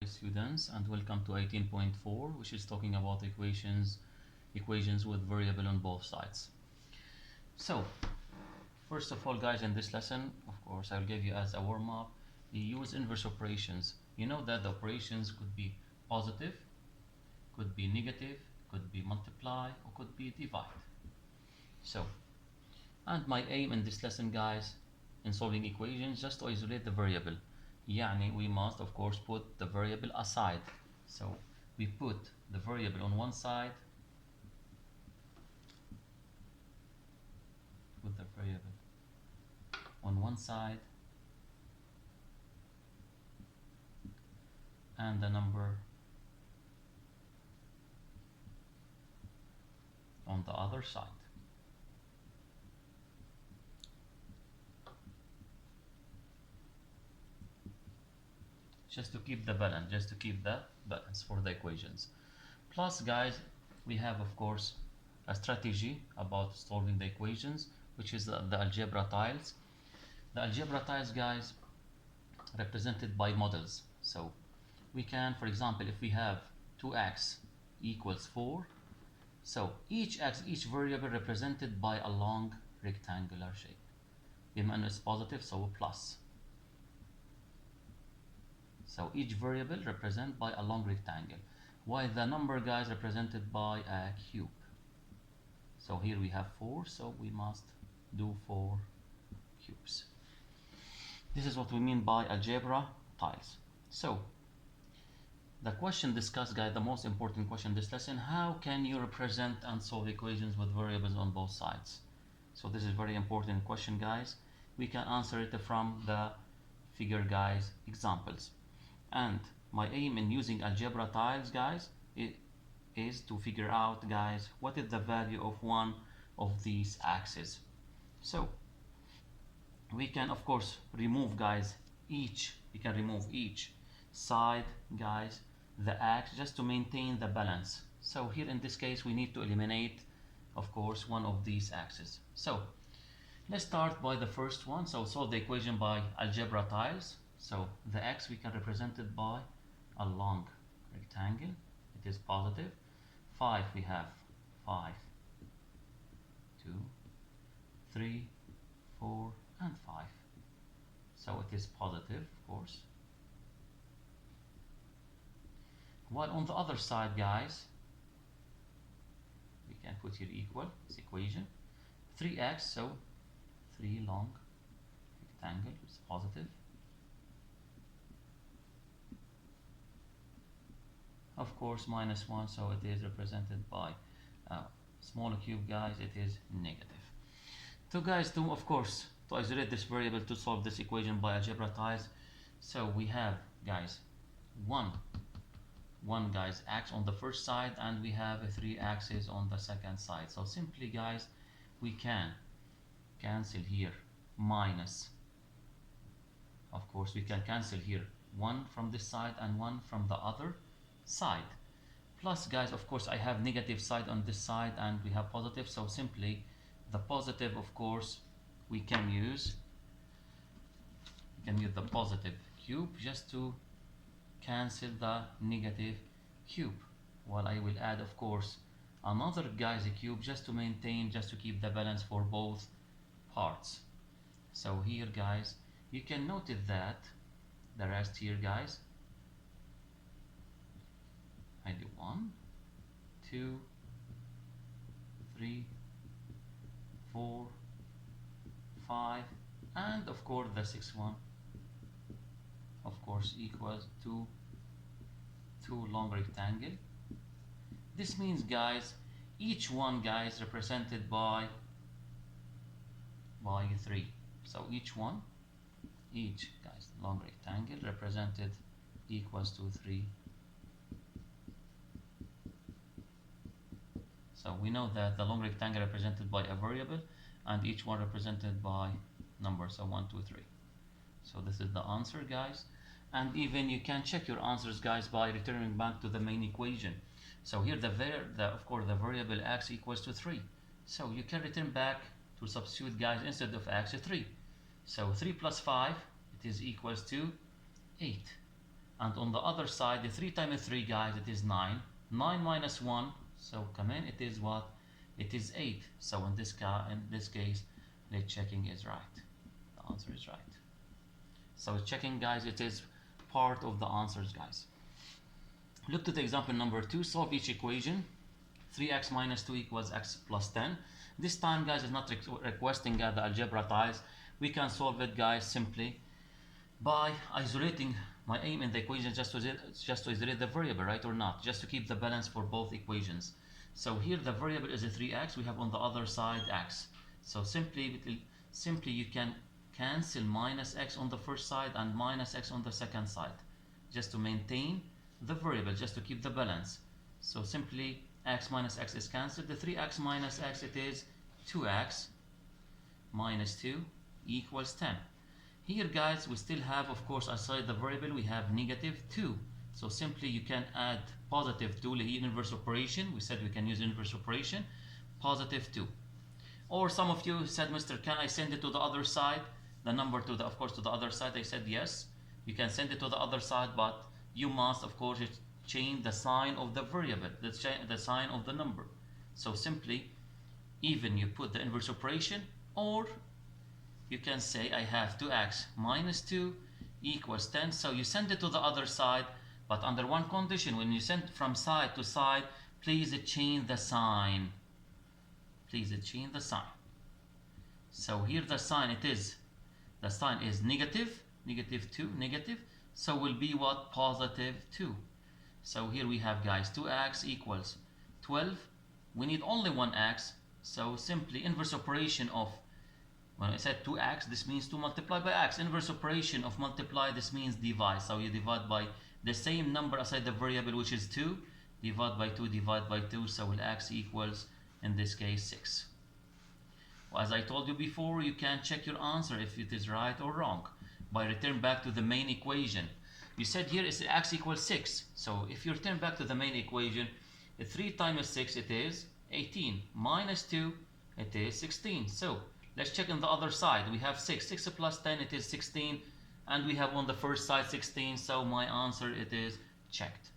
Students, and welcome to 18.4, which is talking about equations with variable on both sides. So first of all, guys, in this lesson, of course, I'll give you as a warm-up, you use inverse operations. You know that the operations could be positive, could be negative, could be multiply, or could be divide. So, and my aim in this lesson, guys, in solving equations, just to isolate the variable. يعني we must of course put the variable aside. So we put the variable on one side, put the variable on one side, and the number on the other side. Just to keep the balance for the equations. Plus, guys, we have of course a strategy about solving the equations, which is the algebra tiles. The algebra tiles, guys, represented by models. So we can, for example, if we have 2x equals 4, so each variable represented by a long rectangular shape. بما انه it's positive, so plus. So each variable represented by a long rectangle, while the number, guys, represented by a cube. So here we have 4, so we must do 4 cubes. This is what we mean by algebra tiles. So the question discussed, guys, the most important question in this lesson: how can you represent and solve equations with variables on both sides? So this is very important question, guys. We can answer it from the figure, guys, examples. And my aim in using algebra tiles, guys, is to figure out, guys, what is the value of one of these axes. So we can of course remove, guys, we can remove each side, guys, the axis, just to maintain the balance. So here in this case we need to eliminate, of course, one of these axes. So let's start by the first one. So solve the equation by algebra tiles. So the x we can represent it by a long rectangle. It is positive. 5 we have 5, 2, 3, 4, and 5. So it is positive, of course. While on the other side, guys, we can put here equal this equation. 3x, so 3 long rectangle is positive. Of course, minus 1, so it is represented by a smaller cube, guys, it is negative. So, guys, of course, to isolate this variable to solve this equation by algebra tiles, so we have, guys, one guys, x on the first side, and we have 3 axes on the second side. So simply, guys, we can cancel here minus. Of course, we can cancel here 1 from this side and 1 from the other side. Plus, guys, of course, I have negative side on this side and we have positive, so simply the positive, of course, we can use the positive cube just to cancel the negative cube, while I will add, of course, another, guys, cube just to maintain, just to keep the balance for both parts. So here, guys, you can notice that the rest here, guys, I do 1, 2, 3, 4, 5, and of course the 6th one, of course, equals to 2 long rectangle. This means, guys, each one, guys, represented by 3. So each guys, long rectangle represented equals to 3. So we know that the long rectangle represented by a variable and each one represented by number, so 1, 2, 3. So this is the answer, guys. And even you can check your answers, guys, by returning back to the main equation. So here of course the variable x equals to 3. So you can return back to substitute, guys, instead of x 3. So 3 plus 5, it is equals to 8. And on the other side, the 3 times 3, guys, it is 9. 9 minus 1, so come in, it is what? It is 8. So in this case, the checking is right. The answer is right. So checking, guys, it is part of the answers, guys. Look to the example number 2. Solve each equation. 3x minus 2 equals x plus 10. This time, guys, is not requesting the algebra tiles. We can solve it, guys, simply by isolating. My aim in the equation just to isolate the variable, right or not? Just to keep the balance for both equations. So here the variable is a 3x. We have on the other side x. So simply you can cancel minus x on the first side and minus x on the second side, just to maintain the variable, just to keep the balance. So simply x minus x is cancelled. The 3x minus x, it is 2x minus 2 equals 10. Here, guys, we still have, of course, aside the variable, we have negative 2. So simply you can add positive 2, inverse operation. We said we can use inverse operation, positive 2. Or some of you said, Mr. Can I send it to the other side? The number to the, of course, to the other side. I said yes. You can send it to the other side, but you must, of course, change the sign of the variable, the sign of the number. So simply, even you put the inverse operation, or you can say I have 2x minus 2 equals 10. So you send it to the other side, but under one condition. When you send from side to side, please change the sign. Please change the sign. So here the sign the sign is negative 2, negative. So will be what? Positive 2. So here we have, guys, 2x equals 12. We need only one x. So simply inverse operation of, when I said 2x, this means to multiply by x. Inverse operation of multiply, this means divide. So you divide by the same number aside the variable, which is 2. Divide by 2, divide by 2. So will x equals, in this case, 6. Well, as I told you before, you can check your answer if it is right or wrong by return back to the main equation. You said here is x equals 6. So if you return back to the main equation, 3 times 6, it is 18. Minus 2, it is 16. So let's check on the other side. We have 6. 6 plus 10, it is 16. And we have on the first side 16. So my answer, it is checked.